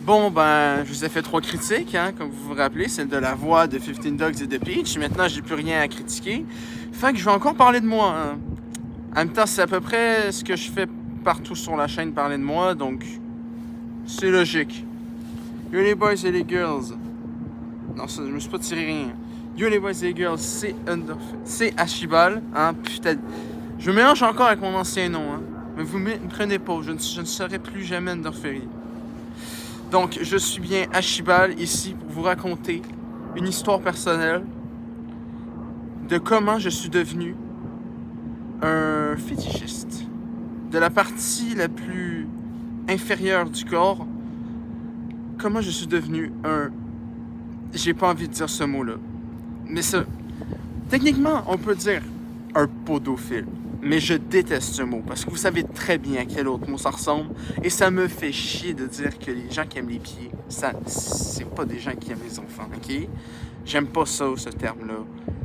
Bon, ben, je vous ai fait 3 critiques, hein, comme vous vous rappelez, celle de la voix de 15 Dogs et de Peach. Maintenant, j'ai plus rien à critiquer. Fait que je vais encore parler de moi. Hein. En même temps, c'est à peu près ce que je fais partout sur la chaîne, parler de moi, donc c'est logique. Yo les boys et les girls. Non, ça, je me suis pas tiré rien. Yo les boys et les girls, c'est Ashibal, hein, putain. Je me mélange encore avec mon ancien nom, hein. Mais vous me prenez pas, je ne serai plus jamais Underferry. Donc, je suis bien Ashibal ici pour vous raconter une histoire personnelle de comment je suis devenu un fétichiste. De la partie la plus inférieure du corps, comment je suis devenu un... J'ai pas envie de dire ce mot-là. Mais ça... Techniquement, on peut dire un podophile. Mais je déteste ce mot parce que vous savez très bien à quel autre mot ça ressemble. Et ça me fait chier de dire que les gens qui aiment les pieds, ça, c'est pas des gens qui aiment les enfants, ok? J'aime pas ça, ce terme-là.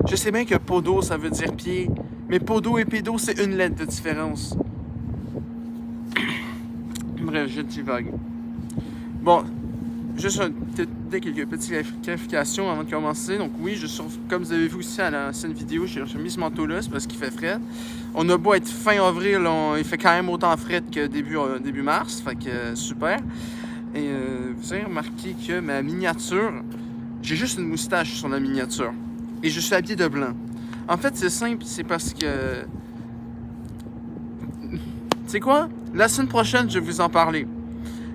Je sais bien que podo, ça veut dire pied. Mais podo et pédo, c'est une lettre de différence. Bref, je divague. Bon, juste quelques petites clarifications avant de commencer. Donc oui, comme vous avez vu aussi à l'ancienne vidéo, j'ai mis ce manteau-là, c'est parce qu'il fait frais. On a beau être fin avril, il fait quand même autant frais que début mars, fait que super. Et vous avez remarqué que ma miniature, j'ai juste une moustache sur la miniature. Et je suis habillé de blanc. En fait, c'est simple, c'est parce que... Tu sais quoi? La semaine prochaine, je vais vous en parler.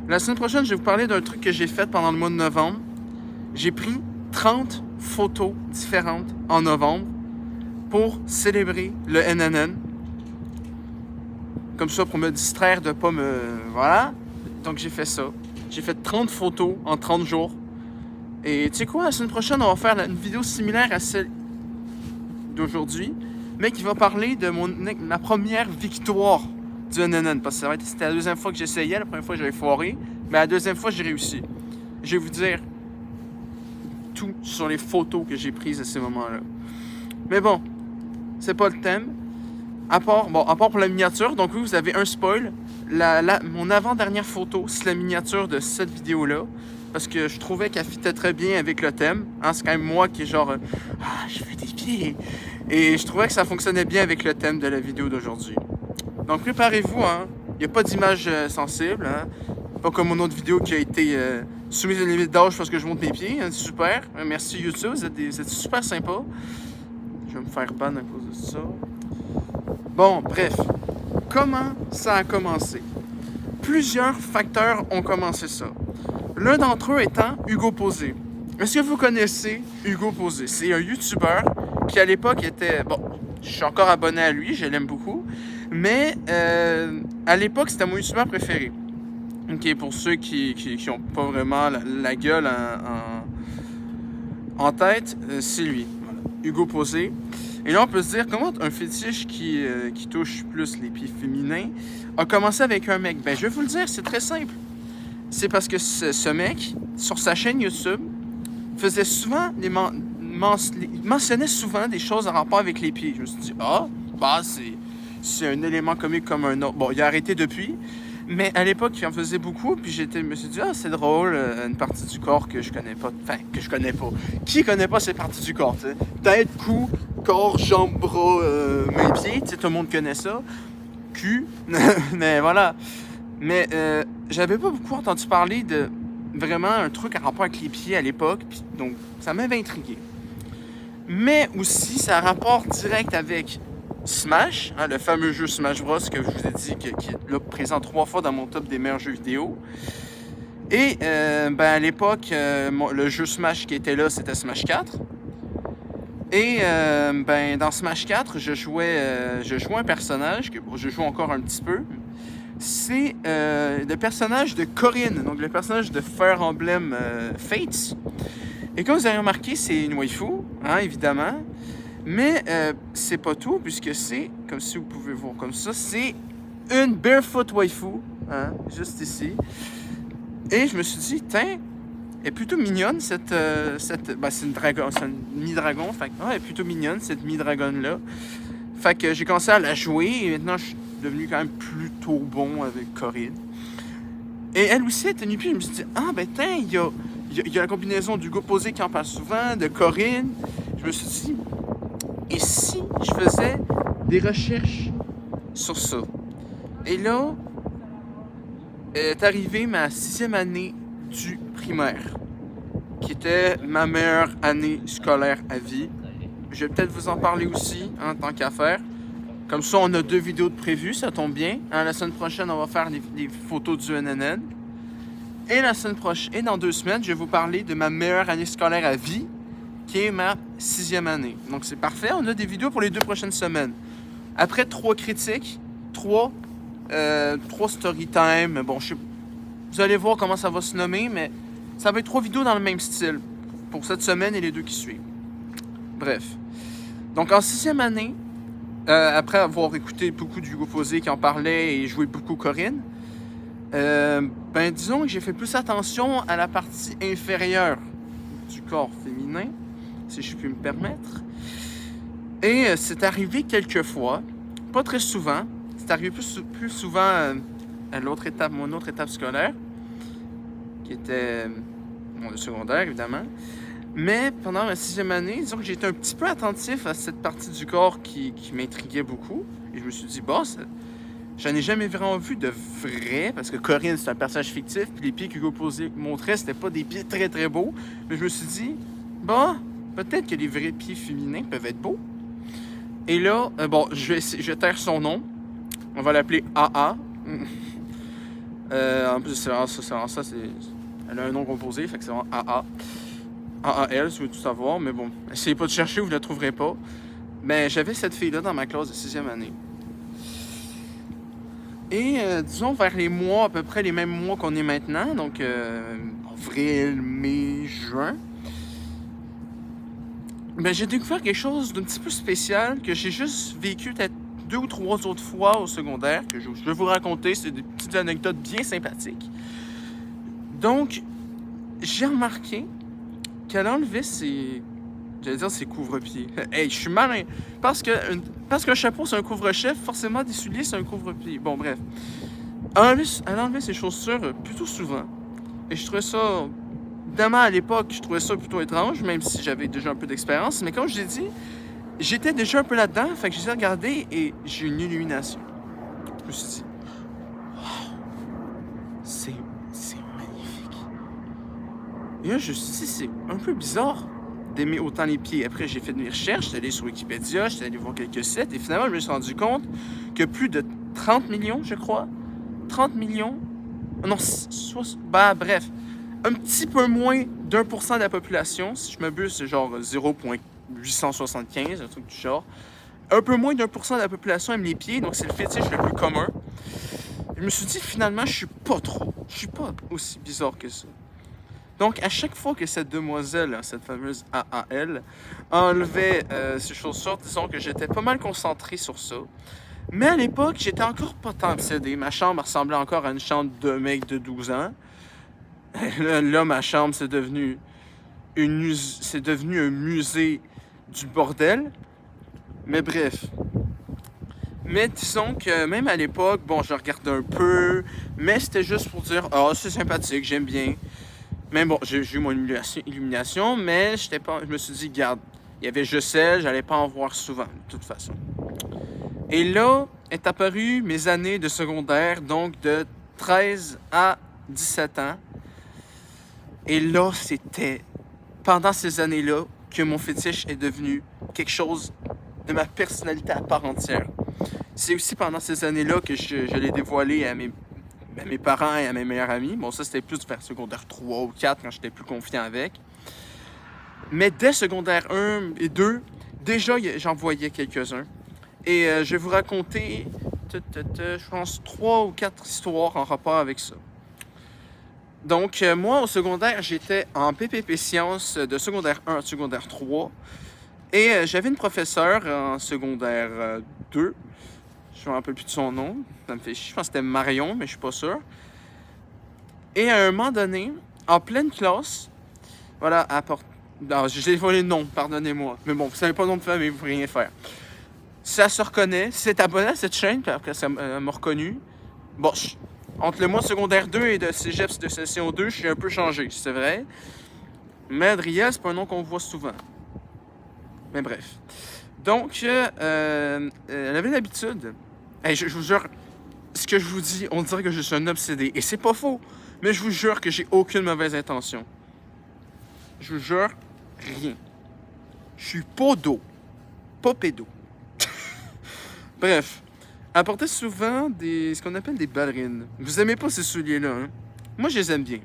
La semaine prochaine, je vais vous parler d'un truc que j'ai fait pendant le mois de novembre. J'ai pris 30 photos différentes en novembre pour célébrer le NNN. Comme ça, pour me distraire de pas me... Voilà. Donc, j'ai fait ça. J'ai fait 30 photos en 30 jours. Et tu sais quoi, la semaine prochaine, on va faire une vidéo similaire à celle d'aujourd'hui, mais qui va parler de ma première victoire du NNN. Parce que c'était la deuxième fois que j'essayais. La première fois, j'avais foiré. Mais la deuxième fois, j'ai réussi. Je vais vous dire tout sur les photos que j'ai prises à ces moments-là. Mais bon, c'est pas le thème. À part pour la miniature, donc oui, vous avez un spoil. Mon avant-dernière photo, c'est la miniature de cette vidéo-là. Parce que je trouvais qu'elle fitait très bien avec le thème. Hein, c'est quand même moi qui est genre... je fais des pieds. Et je trouvais que ça fonctionnait bien avec le thème de la vidéo d'aujourd'hui. Donc préparez-vous, hein. Il n'y a pas d'image sensible, hein. Pas comme mon autre vidéo qui a été soumise à une limite d'âge parce que je monte mes pieds. Hein, c'est super. Merci YouTube, vous êtes super sympa. Je vais me faire ban à cause de ça. Bon, bref. Comment ça a commencé? Plusieurs facteurs ont commencé ça. L'un d'entre eux étant Hugo Posé. Est-ce que vous connaissez Hugo Posé? C'est un YouTuber qui à l'époque était... Bon, je suis encore abonné à lui, je l'aime beaucoup. Mais à l'époque, c'était mon YouTuber préféré. Ok, pour ceux qui ont pas vraiment la gueule en tête, c'est lui. Voilà. Hugo Posé. Et là, on peut se dire, comment un fétiche qui touche plus les pieds féminins a commencé avec un mec? Ben, je vais vous le dire, c'est très simple. C'est parce que ce mec, sur sa chaîne YouTube, faisait souvent mentionnait souvent des choses en rapport avec les pieds. Je me suis dit, c'est un élément comique comme un autre. Bon, il a arrêté depuis, mais à l'époque, il en faisait beaucoup, puis je me suis dit, c'est drôle, une partie du corps que je connais pas. Enfin, que je connais pas. Qui connaît pas ces parties du corps, tu sais? Tête, cou, corps, jambes, bras, mains, pieds, tu sais, tout le monde connaît ça. Cul, mais voilà. Mais j'avais pas beaucoup entendu parler de vraiment un truc en rapport avec les pieds à l'époque, donc ça m'avait intrigué. Mais aussi, ça a rapport direct avec Smash, hein, le fameux jeu Smash Bros que je vous ai dit qui est là présent 3 fois dans mon top des meilleurs jeux vidéo. Et à l'époque, le jeu Smash qui était là, c'était Smash 4. Et dans Smash 4, je jouais un personnage que je joue encore un petit peu. C'est le personnage de Corinne, donc le personnage de Fire Emblem Fates. Et comme vous avez remarqué, c'est une waifu, hein, évidemment. Mais c'est pas tout, puisque c'est, comme si vous pouvez voir comme ça, c'est une barefoot waifu, hein, juste ici. Et je me suis dit, tiens, elle est plutôt mignonne, c'est une dragon, c'est une mi-dragon, fait elle est plutôt mignonne, cette mi-dragon-là. Fait que j'ai commencé à la jouer, et maintenant je suis devenu quand même plutôt bon avec Corinne. Et elle aussi, elle tenait plus. Je me suis dit, ah, ben, tiens, il y a la combinaison d'Hugo Posé qui en parle souvent, de Corinne. Je me suis dit, et si je faisais des recherches sur ça? Et là, est arrivée ma 6e année du primaire, qui était ma meilleure année scolaire à vie. Je vais peut-être vous en parler aussi, en tant qu'à faire. Comme ça, on a 2 vidéos de prévues, ça tombe bien. La semaine prochaine, on va faire les photos du NNN. Et la semaine prochaine, et dans 2 semaines, je vais vous parler de ma meilleure année scolaire à vie, qui est ma 6e année. Donc c'est parfait, on a des vidéos pour les 2 prochaines semaines. Après 3 critiques, 3 story time. Bon, vous allez voir comment ça va se nommer, mais ça va être 3 vidéos dans le même style pour cette semaine et les 2 qui suivent. Bref. Donc en 6e année, après avoir écouté beaucoup d'Hugo Posé qui en parlait et joué beaucoup Corinne, ben disons que j'ai fait plus attention à la partie inférieure du corps féminin, si je puis me permettre. Et c'est arrivé quelques fois, pas très souvent, c'est arrivé plus souvent à mon autre étape scolaire, qui était le secondaire, évidemment. Mais pendant ma 6e année, disons que j'ai été un petit peu attentif à cette partie du corps qui m'intriguait beaucoup. Et je me suis dit, j'en ai jamais vraiment vu de vrai, parce que Corinne, c'est un personnage fictif, puis les pieds qu'Hugo Posé montrait, c'était pas des pieds très très beaux. Mais je me suis dit, peut-être que les vrais pieds féminins peuvent être beaux. Et là, je vais taire son nom. On va l'appeler AA. En plus, c'est vraiment ça, elle a un nom composé, fait que c'est vraiment AA. AAL, si vous voulez tout savoir, mais bon, essayez pas de chercher, vous ne la trouverez pas. Mais j'avais cette fille-là dans ma classe de 6e année. Et disons vers les mois, à peu près les mêmes mois qu'on est maintenant, donc avril, mai, juin, ben, j'ai découvert quelque chose d'un petit peu spécial que j'ai juste vécu peut-être 2 ou 3 autres fois au secondaire, que je vais vous raconter, c'est des petites anecdotes bien sympathiques. Donc, j'ai remarqué qu'elle enlevait ses couvre-pieds. Hey, je suis malin! Parce qu'un chapeau, c'est un couvre-chef, forcément, des souliers, c'est un couvre-pied. Bon, bref. Elle enlevait ses chaussures plutôt souvent. Et je trouvais ça... Évidemment, à l'époque, je trouvais ça plutôt étrange, même si j'avais déjà un peu d'expérience. Mais comme je l'ai dit, j'étais déjà un peu là-dedans, fait que j'ai regardé et j'ai eu une illumination. Je me suis dit, wow, c'est magnifique. Et là, je me suis dit, c'est un peu bizarre d'aimer autant les pieds. Après, j'ai fait mes recherches, j'étais allé sur Wikipédia, j'étais allé voir quelques sites, et finalement, je me suis rendu compte que plus de 30 millions, je crois, 30 millions, non, bref, un petit peu moins d'1% de la population, si je m'abuse, c'est genre 0,875, un truc du genre. Un peu moins d'1% de la population aime les pieds, donc c'est le fétiche le plus commun. Je me suis dit, finalement, je suis pas aussi bizarre que ça. Donc, à chaque fois que cette demoiselle, cette fameuse AAL, enlevait ses chaussures, disons que j'étais pas mal concentré sur ça. Mais à l'époque, j'étais encore pas tant obsédé. Ma chambre ressemblait encore à une chambre de mec de 12 ans. Là, ma chambre, c'est devenu un musée du bordel. Mais bref. Mais disons que même à l'époque, je regardais un peu, mais c'était juste pour dire, c'est sympathique, j'aime bien. Mais bon, j'ai eu mon illumination, mais je me suis dit, garde, il y avait juste elle, j'allais pas en voir souvent, de toute façon. Et là est apparu mes années de secondaire, donc de 13 à 17 ans. Et là, c'était pendant ces années-là que mon fétiche est devenu quelque chose de ma personnalité à part entière. C'est aussi pendant ces années-là que je l'ai dévoilé à mes parents et à mes meilleurs amis. Bon, ça, c'était plus vers secondaire 3 ou 4 quand j'étais plus confiant avec. Mais dès secondaire 1 et 2, déjà, j'en voyais quelques-uns. Et je vais vous raconter, je pense, 3 ou 4 histoires en rapport avec ça. Donc, moi, au secondaire, j'étais en PPP Sciences de secondaire 1 à secondaire 3. Et j'avais une professeure en secondaire 2. Je me rappelle plus de son nom. Ça me fait chier. Je pense que c'était Marion, mais je suis pas sûr. Et à un moment donné, en pleine classe, voilà, j'ai volé le nom, pardonnez-moi. Mais bon, vous savez pas le nom de famille, vous pouvez rien faire. Ça se reconnaît. Si c'est abonné à cette chaîne, puis après, ça m'a reconnu. Bon, Entre le mois de secondaire 2 et de cégep de session 2, je suis un peu changé, c'est vrai. Mais Adriel, c'est pas un nom qu'on voit souvent. Mais bref. Donc, elle avait l'habitude. Hey, je vous jure, ce que je vous dis, on dirait que je suis un obsédé. Et c'est pas faux. Mais je vous jure que j'ai aucune mauvaise intention. Je vous jure, rien. Je suis podo, pas pédo. Bref. Elle portait souvent ce qu'on appelle des ballerines. Vous aimez pas ces souliers-là, hein? Moi, je les aime bien.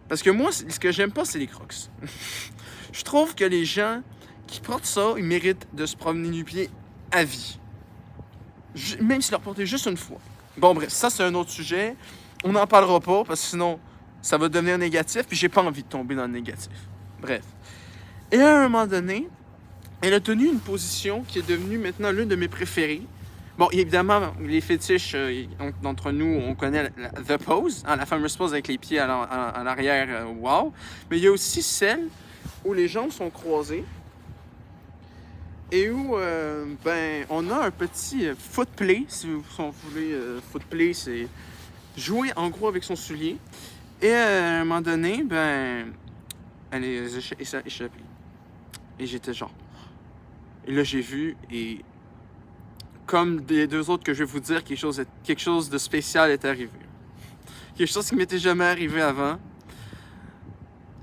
Parce que moi, ce que j'aime pas, c'est les crocs. Je trouve que les gens qui portent ça, ils méritent de se promener nu-pied à vie. Même s'ils leur portaient juste une fois. Bon, bref, ça, c'est un autre sujet. On n'en parlera pas, parce que sinon, ça va devenir négatif, puis j'ai pas envie de tomber dans le négatif. Bref. Et à un moment donné, elle a tenu une position qui est devenue maintenant l'une de mes préférées. Bon, évidemment, les fétiches, d'entre nous, on connaît the pose, hein, la fameuse pose avec les pieds à l'arrière, wow. Mais il y a aussi celle où les jambes sont croisées et où, on a un petit foot play, si vous voulez. Foot play, c'est jouer en gros avec son soulier. Et à un moment donné, elle est échappée. Et j'étais genre... Et là, j'ai vu, et comme des deux autres que je vais vous dire, quelque chose de spécial est arrivé. Quelque chose qui m'était jamais arrivé avant.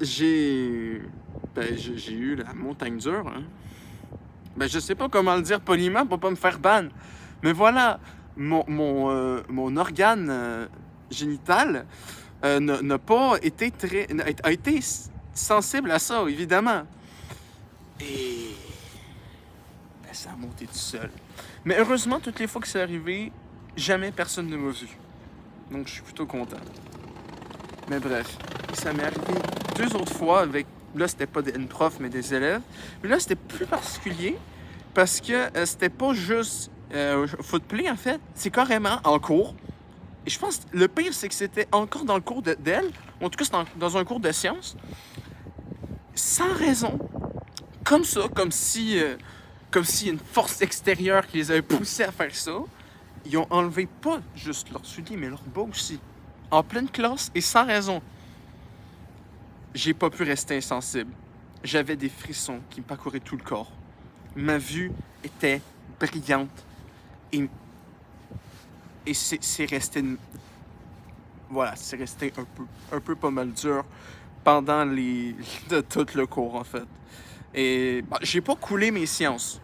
J'ai eu la montagne dure. Hein. Je sais pas comment le dire poliment pour pas me faire ban. Mais voilà, mon organe génital n'a pas été a été sensible à ça, évidemment. Et ça a monté tout seul. Mais heureusement, toutes les fois que c'est arrivé, jamais personne ne m'a vu. Donc je suis plutôt content. Mais bref, ça m'est arrivé 2 autres fois avec... Là, c'était pas une prof, mais des élèves. Mais là, c'était plus particulier parce que c'était pas juste footplay, en fait. C'est carrément en cours. Et je pense que le pire, c'est que c'était encore dans le cours d'elle. En tout cas, c'était dans un cours de sciences. Sans raison. Comme ça, comme si une force extérieure qui les avait poussés à faire ça. Ils ont enlevé pas juste leurs souliers, mais leurs bas aussi. En pleine classe et sans raison. J'ai pas pu rester insensible. J'avais des frissons qui me parcouraient tout le corps. Ma vue était brillante. Et c'est resté... Voilà, c'est resté un peu pas mal dur pendant de tout le cours, en fait. Et j'ai pas coulé mes sciences.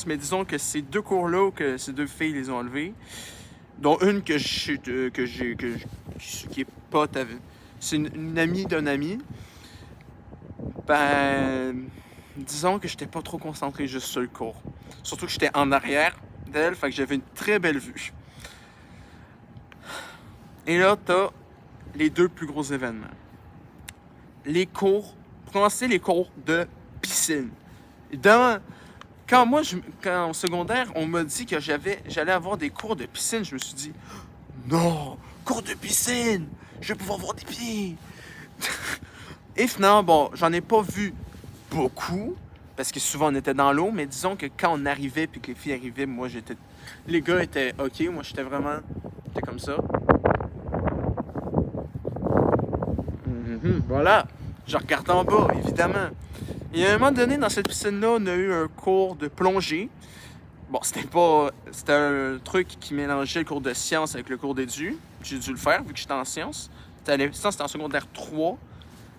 Mais disons que ces 2 cours-là, que ces 2 filles les ont enlevés, dont une qui est pote avec... C'est une amie d'un ami. Disons que j'étais pas trop concentré juste sur le cours. Surtout que j'étais en arrière d'elle, fait que j'avais une très belle vue. Et là, t'as les 2 plus gros événements. Les cours, pour commencer, les cours de piscine. Évidemment, quand en secondaire, on m'a dit que j'allais avoir des cours de piscine, je me suis dit, non, cours de piscine, je vais pouvoir voir des pieds. Et finalement, bon, j'en ai pas vu beaucoup, parce que souvent on était dans l'eau, mais disons que quand on arrivait puis que les filles arrivaient, moi j'étais... Les gars étaient OK, moi j'étais comme ça. Voilà, je regardais en bas, évidemment. Et à un moment donné, dans cette piscine-là, on a eu un cours de plongée. Bon, c'était un truc qui mélangeait le cours de sciences avec le cours d'édu. J'ai dû le faire, vu que j'étais en sciences. C'était en secondaire 3.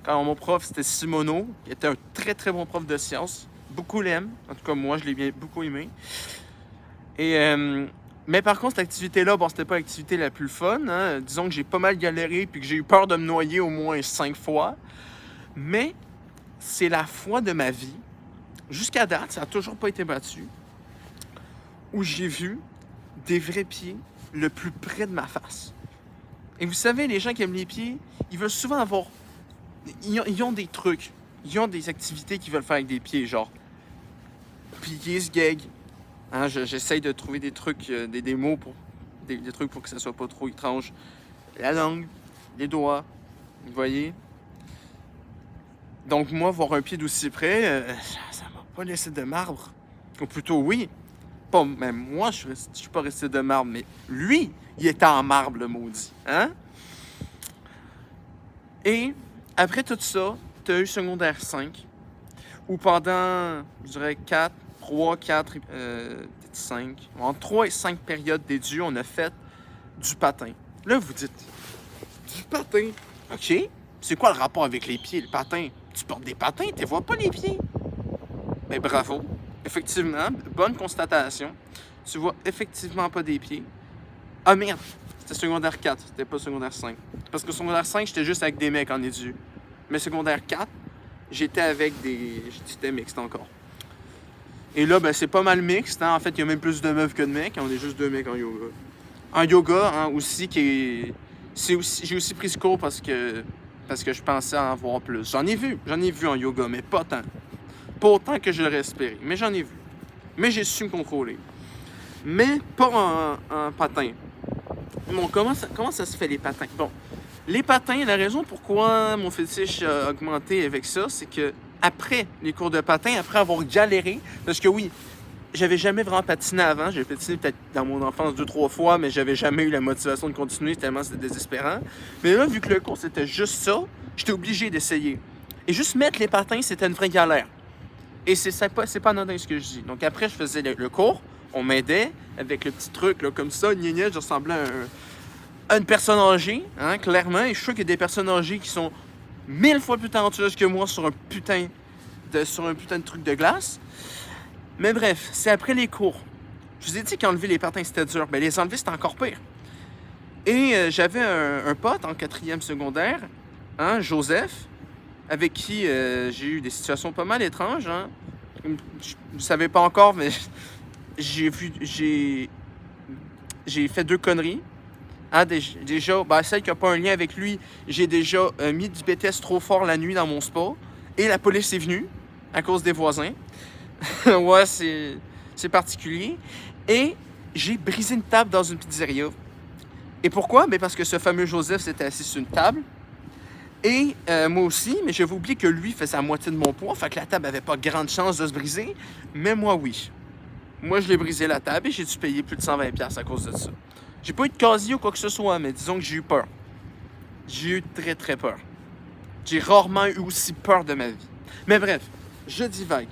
Quand mon prof, c'était Simoneau, qui était un très très bon prof de sciences. Beaucoup l'aiment. En tout cas, moi, je l'ai beaucoup aimé. Mais par contre, cette activité-là, bon, c'était pas l'activité la plus fun. Hein. Disons que j'ai pas mal galéré puis que j'ai eu peur de me noyer au moins 5 fois. Mais c'est la fois de ma vie, jusqu'à date, ça n'a toujours pas été battu, où j'ai vu des vrais pieds le plus près de ma face. Et vous savez, les gens qui aiment les pieds, ils veulent souvent avoir... Ils ont des trucs, ils ont des activités qu'ils veulent faire avec des pieds, genre plier ce gag. Hein, j'essaye de trouver des trucs, des mots pour des trucs pour que ça soit pas trop étrange. La langue, les doigts, vous voyez. Donc moi, voir un pied d'aussi près, ça m'a pas laissé de marbre. Ou plutôt oui, Pas, même moi, je suis pas resté de marbre, mais lui, il était en marbre, le maudit. Hein? Et après tout ça, tu as eu secondaire 5, où pendant, je dirais, 4, peut-être 5, entre 3 et 5 périodes d'édu, on a fait du patin. Là, vous dites, du patin? OK. C'est quoi le rapport avec les pieds, le patin? Tu portes des patins, tu vois pas les pieds. Ben bravo. Effectivement, bonne constatation. Tu vois effectivement pas des pieds. Ah merde, c'était secondaire 4, c'était pas secondaire 5. Parce que secondaire 5, j'étais juste avec des mecs en édu. Mais secondaire 4, j'étais avec des... J'étais mixte encore. Et là, ben c'est pas mal mixte. Hein? En fait, il y a même plus de meufs que de mecs. On est juste 2 mecs en yoga. En yoga, hein, aussi, j'ai aussi pris ce cours parce que je pensais en voir plus. J'en ai vu en yoga, mais pas tant. Pas autant que je l'aurais espéré, mais j'en ai vu. Mais j'ai su me contrôler. Mais pas en patin. Bon, comment ça se fait, les patins? Bon, les patins, la raison pourquoi mon fétiche a augmenté avec ça, c'est que après les cours de patin, après avoir galéré, parce que oui, j'avais jamais vraiment patiné avant. J'ai patiné peut-être dans mon enfance 2-3 fois, mais j'avais jamais eu la motivation de continuer tellement c'était désespérant. Mais là, vu que le cours c'était juste ça, j'étais obligé d'essayer. Et juste mettre les patins, c'était une vraie galère. Et c'est pas anodin ce que je dis. Donc après, je faisais le cours, on m'aidait avec le petit truc là, comme ça, je ressemblais à une personne âgée, hein, clairement. Et je suis sûr qu'il y a des personnes âgées qui sont 1000 fois plus talentueuses que moi sur un putain de truc de glace. Mais bref, c'est après les cours. Je vous ai dit qu'enlever les patins, c'était dur. Mais les enlever, c'était encore pire. Et j'avais un pote en 4e secondaire, hein, Joseph, avec qui j'ai eu des situations pas mal étranges. Hein. Je ne savais pas encore, mais j'ai fait 2 conneries. Hein, déjà, celle qui n'a pas un lien avec lui, j'ai déjà mis du BTS trop fort la nuit dans mon spa. Et la police est venue à cause des voisins. Ouais, c'est particulier. Et j'ai brisé une table dans une pizzeria. Et pourquoi? Parce que ce fameux Joseph s'était assis sur une table. Et moi aussi, mais j'avais oublié que lui faisait la moitié de mon poids. Fait que la table avait pas grande chance de se briser. Mais moi, oui. Moi, je l'ai brisé la table et j'ai dû payer plus de 120$ à cause de ça. J'ai pas eu de casier ou quoi que ce soit, mais disons que j'ai eu peur. J'ai eu très, très peur. J'ai rarement eu aussi peur de ma vie. Mais bref, je divague.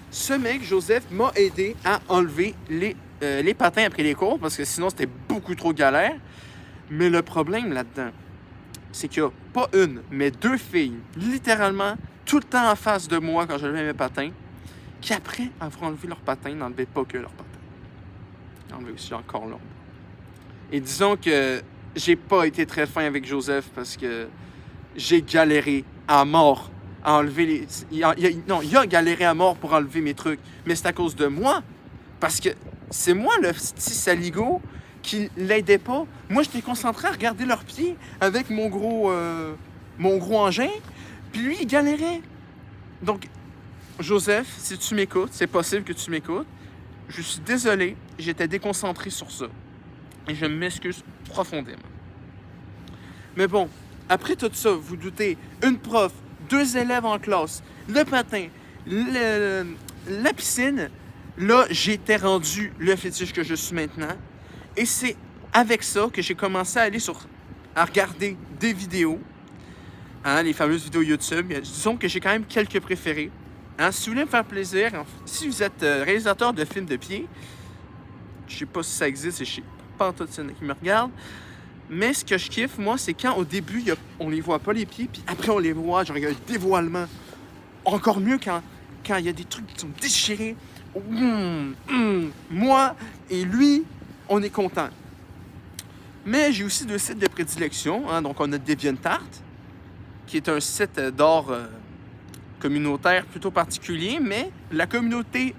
Ce mec, Joseph, m'a aidé à enlever les patins après les cours parce que sinon, c'était beaucoup trop galère. Mais le problème là-dedans, c'est qu'il y a pas une, mais 2 filles, littéralement, tout le temps en face de moi quand je levais mes patins, qui après avoir enlevé leurs patins, n'enlevaient pas que leurs patins. Ils enlevaient aussi encore l'ombre. Et disons que j'ai pas été très fin avec Joseph parce que j'ai galéré à mort à enlever les... il a galéré à mort pour enlever mes trucs. Mais c'est à cause de moi. Parce que c'est moi, le petit saligo, qui l'aidait pas. Moi, j'étais concentré à regarder leurs pieds avec mon gros engin. Puis lui, il galérait. Donc, Joseph, si tu m'écoutes, c'est possible que tu m'écoutes. Je suis désolé, j'étais déconcentré sur ça. Et je m'excuse profondément. Mais bon, après tout ça, vous doutez, une prof, 2 élèves en classe, le patin, la piscine, là, j'étais rendu le fétiche que je suis maintenant. Et c'est avec ça que j'ai commencé à regarder des vidéos, hein, les fameuses vidéos YouTube. Disons que j'ai quand même quelques préférés. Hein, si vous voulez me faire plaisir, si vous êtes réalisateur de films de pied, je sais pas si ça existe, et je sais pas tout qui me regarde. Mais ce que je kiffe, moi, c'est quand au début, on les voit pas les pieds, puis après on les voit, genre il y a un dévoilement. Encore mieux quand il y a des trucs qui sont déchirés. Moi et lui, on est contents. Mais j'ai aussi 2 sites de prédilection. Hein, donc on a DeviantArt, qui est un site d'art communautaire plutôt particulier, mais la communauté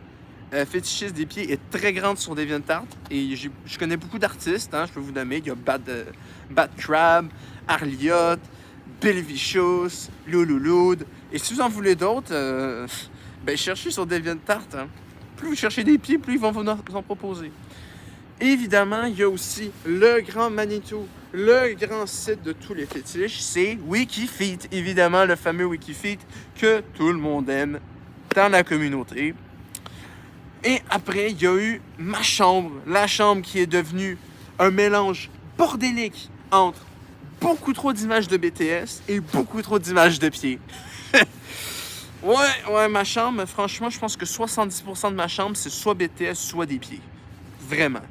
fétichiste des pieds est très grande sur DeviantArt. Et je connais beaucoup d'artistes, hein, je peux vous nommer. Il y a Bad Crab, Arliot, Bill Vicious, Lululoud. Et si vous en voulez d'autres, cherchez sur DeviantArt. Hein. Plus vous cherchez des pieds, plus ils vont vous en proposer. Évidemment, il y a aussi le grand Manitou, le grand site de tous les fétiches, c'est Wikifeet. Évidemment, le fameux Wikifeet que tout le monde aime dans la communauté. Et après, il y a eu ma chambre. La chambre qui est devenue un mélange bordélique entre beaucoup trop d'images de BTS et beaucoup trop d'images de pieds. Ouais, ma chambre, franchement, je pense que 70% de ma chambre, c'est soit BTS, soit des pieds. Vraiment.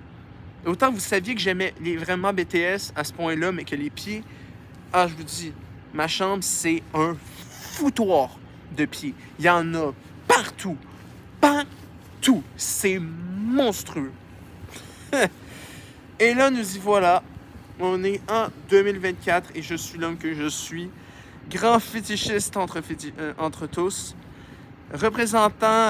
Autant vous saviez que j'aimais vraiment BTS à ce point-là, mais que les pieds, je vous dis, ma chambre, c'est un foutoir de pieds. Il y en a partout. Partout. C'est monstrueux. Et là, nous y voilà. On est en 2024 et je suis l'homme que je suis. Grand fétichiste entre tous. Représentant,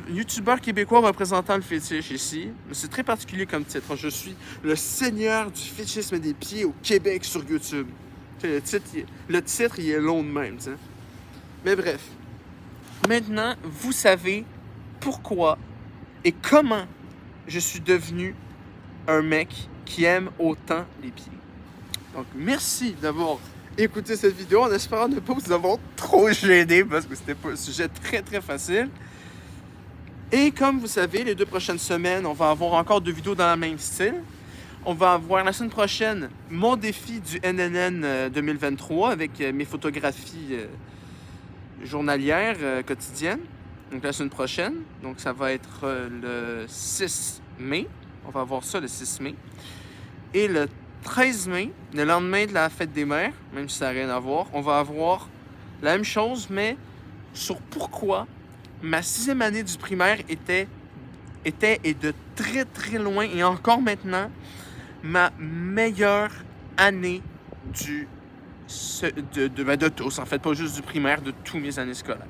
youtubeur québécois représentant le fétiche ici. C'est très particulier comme titre. Je suis le seigneur du fétichisme des pieds au Québec sur YouTube. Le titre, il est long de même. T'sais. Mais bref. Maintenant, vous savez pourquoi et comment je suis devenu un mec qui aime autant les pieds. Donc, merci d'avoir écouté cette vidéo en espérant ne pas vous avoir trop gêné parce que c'était pas un sujet très très facile. Et comme vous savez, les 2 prochaines semaines, on va avoir encore 2 vidéos dans le même style. On va avoir la semaine prochaine mon défi du NNN 2023 avec mes photographies journalières quotidiennes. Donc la semaine prochaine. Donc ça va être le 6 mai. On va avoir ça le 6 mai. Et le 13 mai, le lendemain de la fête des mères, même si ça n'a rien à voir, on va avoir la même chose, mais sur pourquoi ma 6e année du primaire était et de très très loin, et encore maintenant, ma meilleure année de tous, en fait, pas juste du primaire, de tous mes années scolaires.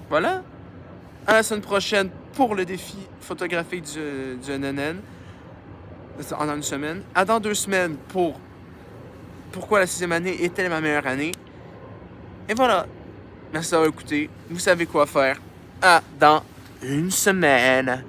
Voilà. À la semaine prochaine pour le défi photographique du NNN. En une semaine. À dans 2 semaines pour pourquoi la 6e année était ma meilleure année. Et voilà. Merci d'avoir écouté. Vous savez quoi faire. À dans 1 semaine.